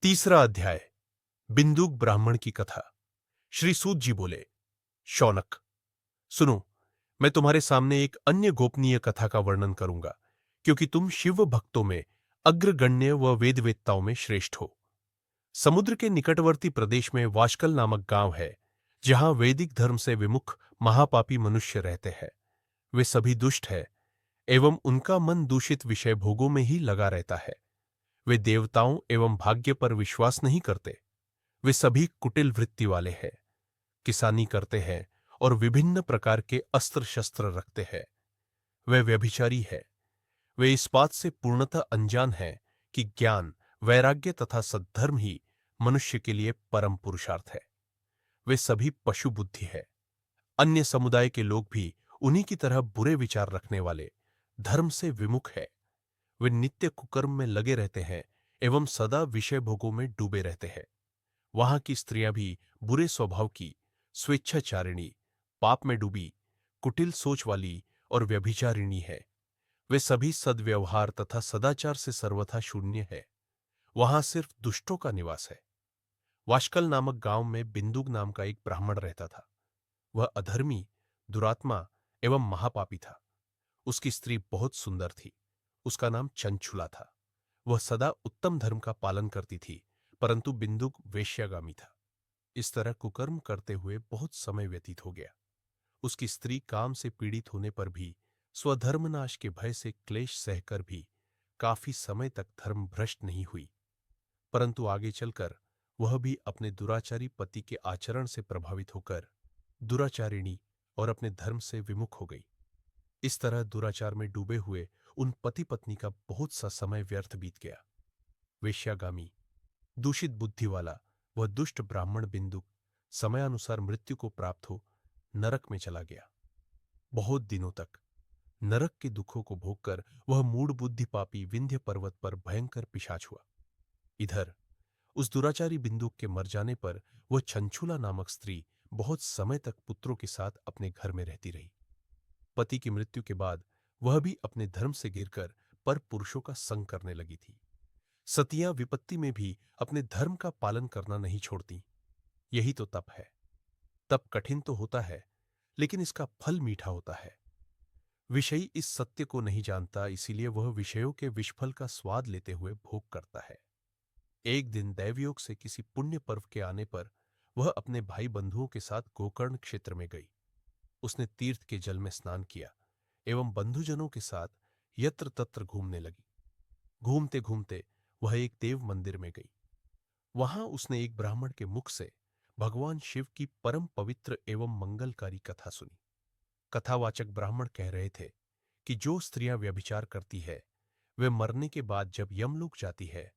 तीसरा अध्याय। बिंदुक ब्राह्मण की कथा। श्री सूत जी बोले, शौनक, सुनो, मैं तुम्हारे सामने एक अन्य गोपनीय कथा का वर्णन करूंगा, क्योंकि तुम शिव भक्तों में अग्रगण्य व वेदवेत्ताओं में श्रेष्ठ हो। समुद्र के निकटवर्ती प्रदेश में वाशकल नामक गांव है, जहां वैदिक धर्म से विमुख महापापी मनुष्य रहते हैं। वे सभी दुष्ट हैं एवं उनका मन दूषित विषय भोगों में ही लगा रहता है। वे देवताओं एवं भाग्य पर विश्वास नहीं करते। वे सभी कुटिल वृत्ति वाले हैं, किसानी करते हैं और विभिन्न प्रकार के अस्त्र शस्त्र रखते हैं। वे व्यभिचारी है। वे इस बात से पूर्णतः अनजान हैं कि ज्ञान, वैराग्य तथा सद्धर्म ही मनुष्य के लिए परम पुरुषार्थ है। वे सभी पशु बुद्धि है। अन्य समुदाय के लोग भी उन्हीं की तरह बुरे विचार रखने वाले, धर्म से विमुख है। वे नित्य कुकर्म में लगे रहते हैं एवं सदा विषय भोगों में डूबे रहते हैं। वहां की स्त्रियां भी बुरे स्वभाव की, स्वेच्छाचारिणी, पाप में डूबी, कुटिल सोच वाली और व्यभिचारिणी है। वे सभी सद्व्यवहार तथा सदाचार से सर्वथा शून्य है। वहां सिर्फ दुष्टों का निवास है। वाशकल नामक गांव में बिंदुक नाम का एक ब्राह्मण रहता था। वह अधर्मी, दुरात्मा एवं महापापी था। उसकी स्त्री बहुत सुंदर थी। उसका नाम चंचुला था। वह सदा उत्तम धर्म का पालन करती थी, परंतु बिंदुक वेश्यागामी था। इस तरह कुकर्म करते हुए बहुत समय व्यतीत हो गया। उसकी स्त्री काम से पीड़ित होने पर भी, स्वधर्मनाश के भय से क्लेश सहकर भी काफी समय तक धर्म भ्रष्ट नहीं हुई, परंतु आगे चलकर वह भी अपने दुराचारी पति के आचरण से प्रभावित होकर दुराचारिणी और अपने धर्म से विमुख हो गई। इस तरह दुराचार में डूबे हुए उन पति पत्नी का बहुत सा समय व्यर्थ बीत गया। वेश्यागामी, दूषित बुद्धि वाला वह दुष्ट ब्राह्मण बिंदुक समयानुसार मृत्यु को प्राप्त हो नरक में चला गया। बहुत दिनों तक नरक के दुखों को भोगकर वह मूढ़ बुद्धि पापी विंध्य पर्वत पर भयंकर पिशाच हुआ। इधर उस दुराचारी बिंदुक के मर जाने पर वह छंछुला नामक स्त्री बहुत समय तक पुत्रों के साथ अपने घर में रहती रही। पति की मृत्यु के बाद वह भी अपने धर्म से गिरकर पर पुरुषों का संग करने लगी थी। सतियां विपत्ति में भी अपने धर्म का पालन करना नहीं छोड़ती। यही तो तप है। तप कठिन तो होता है, लेकिन इसका फल मीठा होता है। विषयी इस सत्य को नहीं जानता, इसीलिए वह विषयों के विषफल का स्वाद लेते हुए भोग करता है। एक दिन दैवयोग से किसी पुण्य पर्व के आने पर वह अपने भाई बंधुओं के साथ गोकर्ण क्षेत्र में गई। उसने तीर्थ के जल में स्नान किया एवं बंधुजनों के साथ यत्र तत्र घूमने लगी। घूमते घूमते वह एक देव मंदिर में गई। वहां उसने एक ब्राह्मण के मुख से भगवान शिव की परम पवित्र एवं मंगलकारी कथा सुनी। कथावाचक ब्राह्मण कह रहे थे कि जो स्त्रियां व्यभिचार करती है, वे मरने के बाद जब यमलोक जाती है,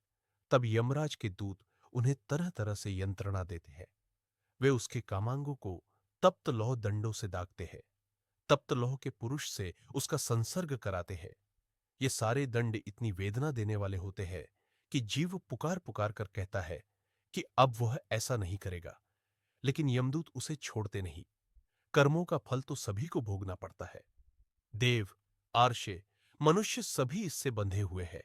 तब यमराज के दूत उन्हें तरह तरह से यंत्रणा देते हैं। वे उसके कामांगों को तप्त लौह दंडों से दागते हैं। तप्त लौह के पुरुष से उसका संसर्ग कराते हैं। ये सारे दंड इतनी वेदना देने वाले होते हैं कि जीव पुकार पुकार कर कहता है कि अब वह ऐसा नहीं करेगा, लेकिन यमदूत उसे छोड़ते नहीं। कर्मों का फल तो सभी को भोगना पड़ता है। देव, आर्षे, मनुष्य सभी इससे बंधे हुए हैं।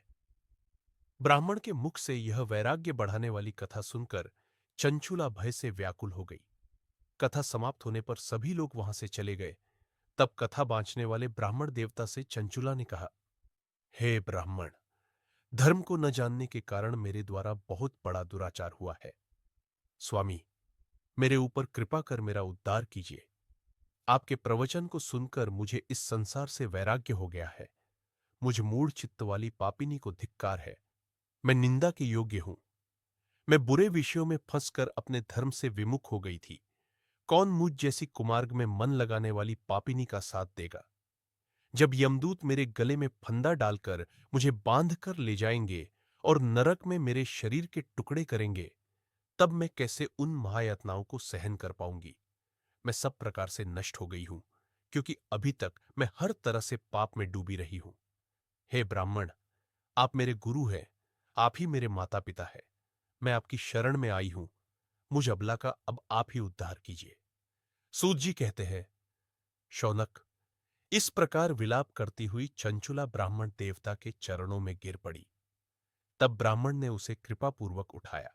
ब्राह्मण के मुख से यह वैराग्य बढ़ाने वाली कथा सुनकर चंचुला भय से व्याकुल हो गई। कथा समाप्त होने पर सभी लोग वहां से चले गए। तब कथा बांचने वाले ब्राह्मण देवता से चंचुला ने कहा, हे ब्राह्मण, धर्म को न जानने के कारण मेरे द्वारा बहुत बड़ा दुराचार हुआ है। स्वामी, मेरे ऊपर कृपा कर मेरा उद्धार कीजिए। आपके प्रवचन को सुनकर मुझे इस संसार से वैराग्य हो गया है। मुझ मूढ़ चित्त वाली पापिनी को धिक्कार है। मैं निंदा के योग्य हूं। मैं बुरे विषयों में फंसकर अपने धर्म से विमुख हो गई थी। कौन मुझ जैसी कुमार्ग में मन लगाने वाली पापिनी का साथ देगा? जब यमदूत मेरे गले में फंदा डालकर मुझे बांध कर ले जाएंगे और नरक में मेरे शरीर के टुकड़े करेंगे, तब मैं कैसे उन महायातनाओं को सहन कर पाऊंगी? मैं सब प्रकार से नष्ट हो गई हूं, क्योंकि अभी तक मैं हर तरह से पाप में डूबी रही हूं। हे ब्राह्मण, आप मेरे गुरु हैं। आप ही मेरे माता पिता है। मैं आपकी शरण में आई हूं। मुझ अबला का अब आप ही उद्धार कीजिए। सूत जी कहते हैं, शौनक, इस प्रकार विलाप करती हुई चंचुला ब्राह्मण देवता के चरणों में गिर पड़ी। तब ब्राह्मण ने उसे कृपापूर्वक उठाया